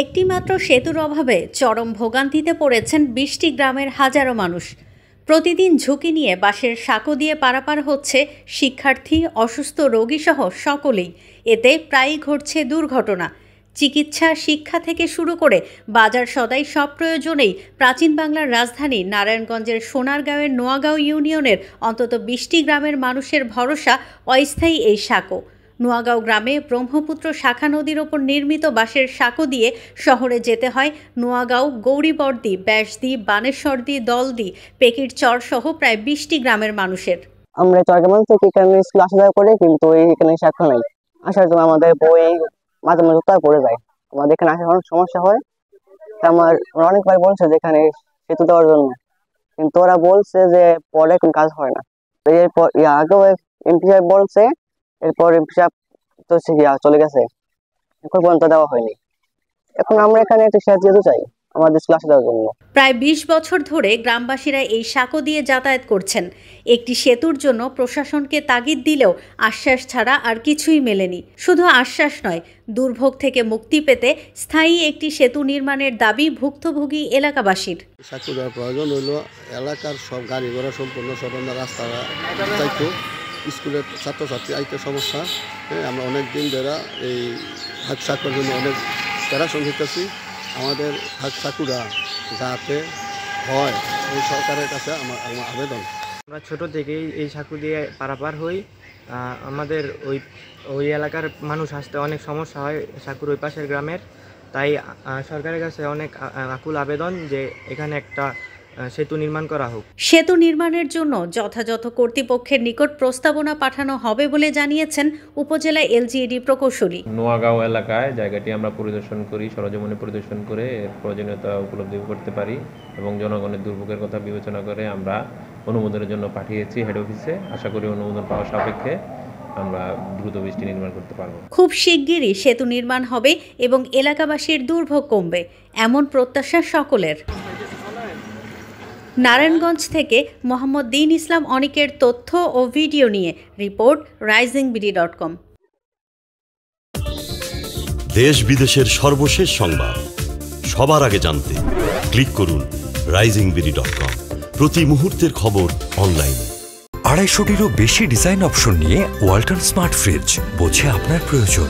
একটিমাত্র সেতুর অভাবে চরম ভোগান্তিতে পড়েছেন ২০টি গ্রামের হাজারো মানুষ। প্রতিদিন ঝুঁকি নিয়ে বাঁশের সাঁকো দিয়ে পারাপার হচ্ছে শিক্ষার্থী, অসুস্থ রোগীসহ সকলেই। এতে প্রায়ই ঘটছে দুর্ঘটনা। চিকিৎসা, শিক্ষা থেকে শুরু করে বাজার সদাই সব প্রয়োজনেই প্রাচীন বাংলার রাজধানী নারায়ণগঞ্জের সোনারগাঁওয়ের নোয়াগাঁও ইউনিয়নের অন্তত ২০টি গ্রামের মানুষের ভরসা অস্থায়ী এই সাঁকো। নোয়াগাঁও গ্রামে ব্রহ্মপুত্র শাখা নদীর ওপর নির্মিত বাঁশের সাঁকো দিয়ে শহরে যেতে হয় নোয়াগাঁও, গৌরীবর্দী, ব্যাসদি, বানেশ্বরদী, দলদি, পেকির চর সহ প্রায় ২০টি গ্রামের মানুষের। আমরা চরগ্রাম থেকে এখানে স্কুল আসা যাওয়া করে, কিন্তু এখানে সাঁকো নাই। আসার জন্য আমাদের বই মাঝে মাঝে উত্তর পড়ে যায়। আমাদের এখানে আসার অনেক সমস্যা হয়। আমার অনেকবার বলছে যে এখানে সেতু দেওয়ার জন্য, কিন্তু ওরা বলছে যে পরে কোনো কাজ হয় না। এরপর আগেও এমপি সাহেব বলছে, এরপর এমপি সাহেব তো চলে গেছে, এখন পর্যন্ত দেওয়া হয়নি। এখন আমরা এখানে একটা সেতু চাই আমাদের স্কুল আসা যাওয়ার জন্য। প্রায় ২০ বছর ধরে গ্রামবাসীরা এই সাঁকো দিয়ে যাতায়াত করছেন। একটি সেতুর জন্য প্রশাসনকে তাগিদ দিলেও আশ্বাস ছাড়া আর কিছুই মেলেনি। শুধু আশ্বাস নয়, দুর্ভোগ থেকে মুক্তি পেতে স্থায়ী একটি সেতু নির্মাণের দাবি ভুক্তভোগী এলাকাবাসীর। সাঁকো দেওয়ার প্রয়োজন হইল এলাকার সব গাড়ি ঘোড়া সম্পূর্ণ সব রাস্তা চাইতো, স্কুলের ছাত্রছাত্রী আইতে সমস্যা। আমরা অনেক দিন ধরে এই সাঁকোর জন্য অনেক প্যারাশন হইতেছি। আমাদের সাঁকুরা যাতে হয় এই সরকারের কাছে আমার আবেদন। আমরা ছোট থেকেই এই সাঁকো দিয়ে পারাপার হই। আমাদের ওই এলাকার মানুষ আসতে অনেক সমস্যা হয় সাঁকুর ওই পাশের গ্রামের। তাই সরকারের কাছে অনেক আকুল আবেদন যে এখানে একটা সেতু নির্মাণ করা হোক। সেতু নির্মাণের জন্য যথাযথ কর্তৃপক্ষের নিকট প্রস্তাবনা পাঠানো হবে বলে জানিয়েছেন উপজেলা এলজিইডি প্রকৌশলী। নোয়াগাঁও এলাকায় জায়গাটি আমরা পরিদর্শন করি, সরজমিনে পরিদর্শন করে এর প্রয়োজনীয়তা উপলব্ধি করতে পারি এবং জনগণের দুর্ভোগের কথা বিবেচনা করে আমরা অনুমোদনের জন্য পাঠিয়েছি হেড অফিসে। আশা করি অনুমোদন পাওয়া সাপেক্ষে আমরা দ্রুত বৃষ্টি নির্মাণ করতে পারব। খুব শিগগিরই সেতু নির্মাণ হবে এবং এলাকাবাসীর দুর্ভোগ কমবে, এমন প্রত্যাশা সকলের। নারায়ণগঞ্জ থেকে মোহাম্মদ দীন ইসলাম অনিকের তথ্য ও ভিডিও নিয়ে রিপোর্ট risingBD.com। দেশ বিদেশের সর্বশেষ সংবাদ সবার আগে জানতে ক্লিক করুন risingBD.com। প্রতি মুহূর্তের খবর অনলাইনে। ২৫০টিরও বেশি ডিজাইন অপশন নিয়ে ওয়ালটন স্মার্ট ফ্রিজ, বোঝে আপনার প্রয়োজন।